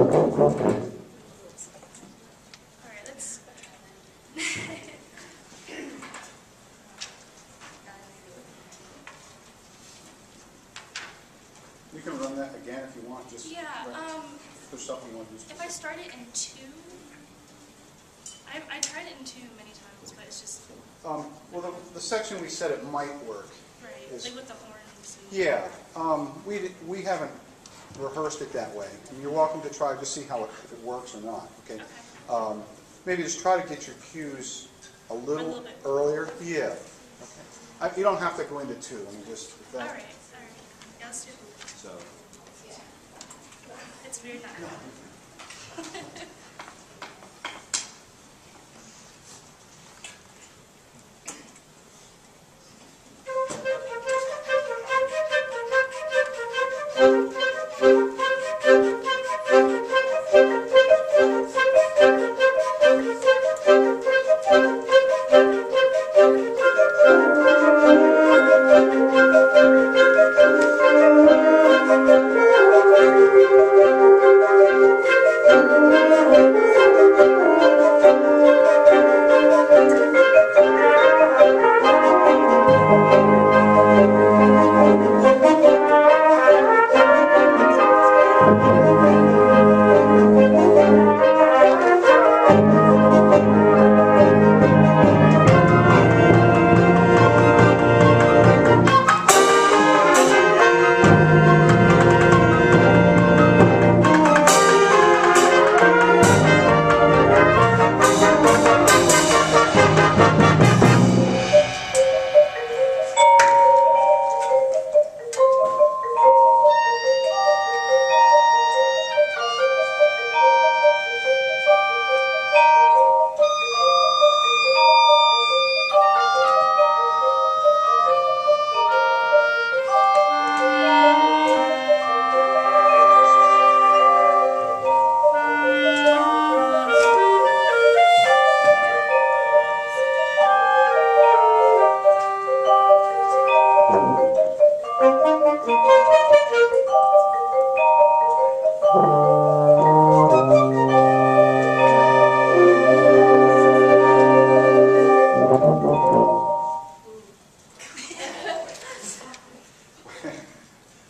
Alright, let's try that. You can run that again if you want. Just Yeah, if there's something you want to do. if I start it in 2, I tried it in 2 many times, but it's just, Well, the section we said it might work. right, Is- like with the horns. And, Yeah, we haven't rehearsed it that way. And you're welcome to try to see how if it works or not. Okay. Okay. Maybe just try to get your cues a little bit earlier. Yeah. Okay. You don't have to go into 2. I mean, just if that. Alright, alright. Yeah, let's do it. So. It's weird not having.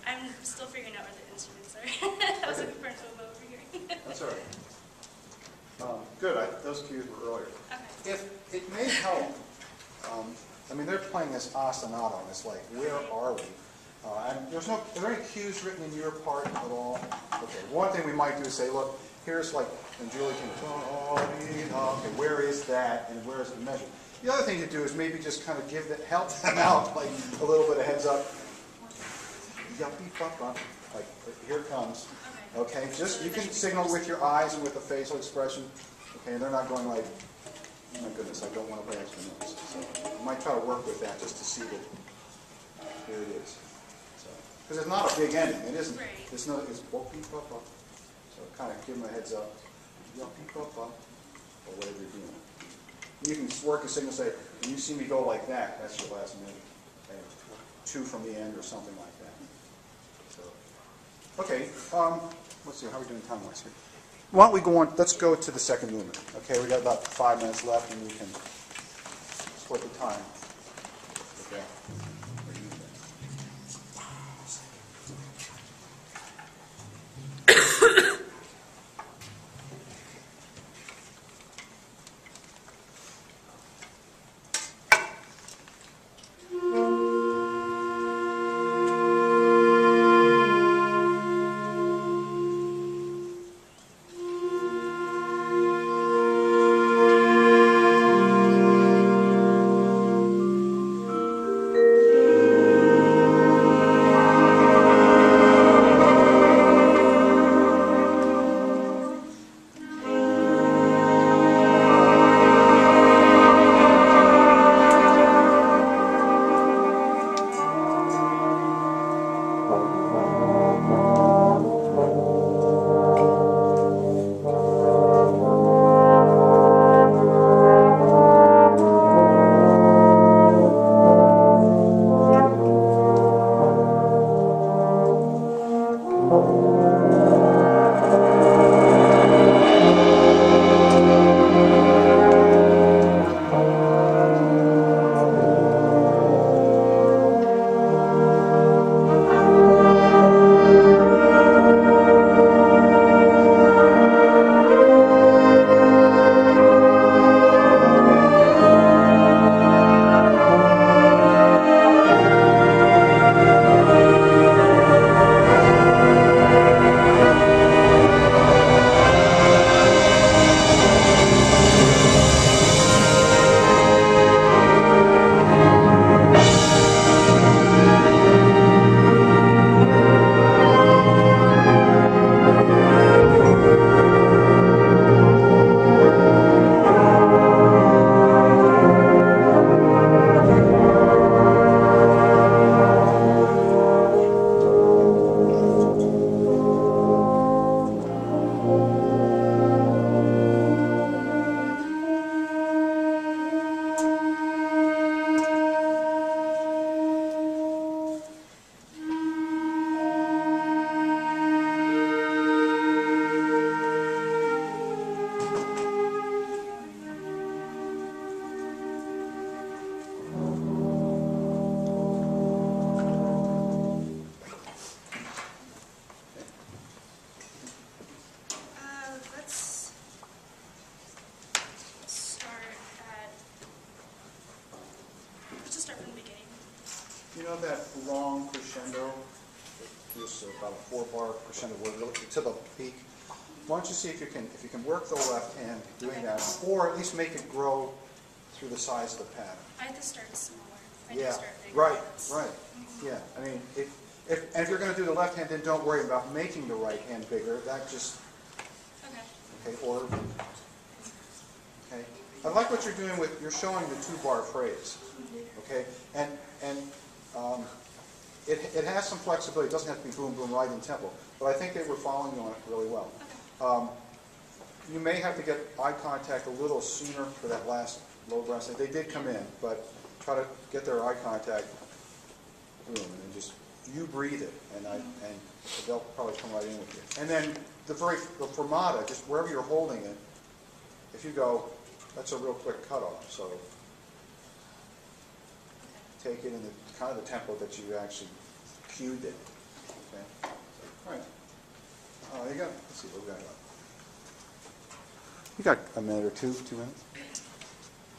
I'm still figuring out where the instruments are. I was looking for an oboe over here. That's all right. Good. Those cues were earlier. Okay. If it may help, I mean, they're playing this ostinato, and it's like, where are we? And are there any cues written in your part at all? Okay. One thing we might do is say, look, here's like, and Julie can, okay, where is that, and where is the measure? The other thing to do is maybe just kind of help them out, like a little bit of heads up. Like, here it comes. Okay, just you can signal with your eyes and with a facial expression. Okay, and they're not going like, oh my goodness, I don't want to play extra notes. So you might try to work with that just to see that here it is. Because it's not a big ending. It isn't. Right. It's not. It's so kind of give them a heads up, or whatever you're doing. You can work a signal. Say, when you see me go like that, that's your last minute. Okay. 2 from the end or something like that. So, okay. Let's see. How are we doing time-wise here? Why don't we go on? Let's go to the second movement. Okay, we got about 5 minutes left, and we can split the time. Okay. 4-bar crescendo to the peak. Why don't you see if you can work the left hand doing that, or at least make it grow through the size of the pattern. I have to start smaller. I Yeah, have to start bigger. right. Yeah, I mean, if you're going to do the left hand, then don't worry about making the right hand bigger. That just, Okay. okay, or, okay. I like what you're doing with, you're showing the 2-bar phrase, okay? And it has some flexibility. It doesn't have to be boom, boom, right in tempo. But I think they were following you on it really well. You may have to get eye contact a little sooner for that last low brass. They did come in, but try to get their eye contact, boom, and then just, you breathe it, and they'll probably come right in with you. And then the fermata, just wherever you're holding it, if you go, that's a real quick cutoff. So take it in the kind of the tempo that you actually cued it. Okay. All right. There you go. Let's see what we got. You got a minute or 2 minutes.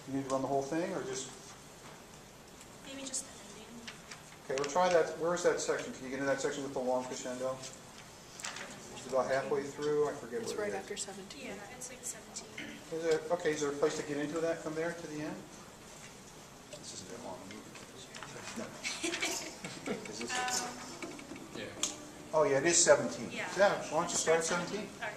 You need to run the whole thing, or just? Maybe just the ending. Okay, we'll try that. Where is that section? Can you get into that section with the long crescendo? It's about halfway through. I forget It's where right it after 17. Yeah, it's like 17. Is there a place to get into that from there to the end? This isn't that long. No. Is this? Yeah. Oh, yeah, it is 17. Yeah. Why don't you start at 17? All right.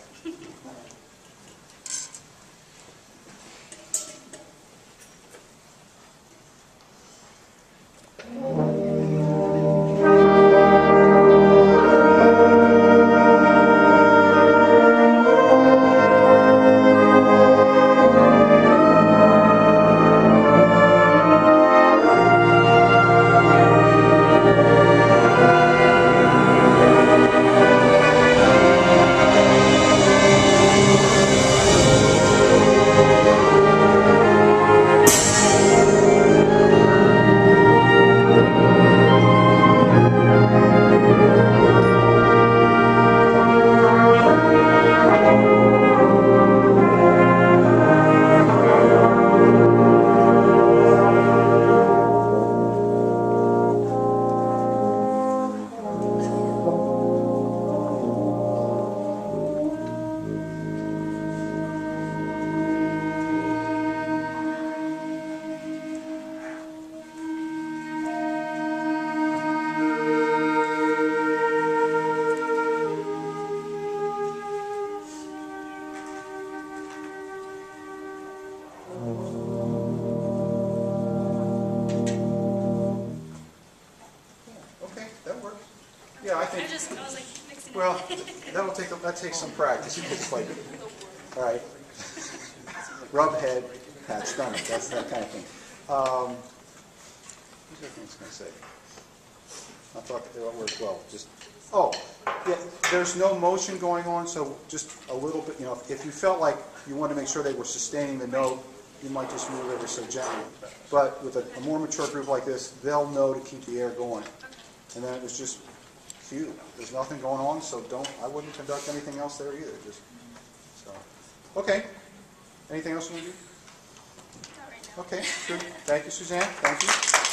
Okay, that works. Yeah, I think. I was like mixing Well, it. that takes some practice. It's like, all right, rub head, pat stomach. That's that kind of thing. What was the other thing I was going to say? I thought that worked well. Yeah, there's no motion going on, so just a little bit. If you felt like you wanted to make sure they were sustaining the note, you might just move ever so gently. But with a more mature group like this, they'll know to keep the air going. And then it was just cue. There's nothing going on, so I wouldn't conduct anything else there either. Okay. Anything else you want to do? Not right now. Okay, good. Thank you, Suzanne. Thank you.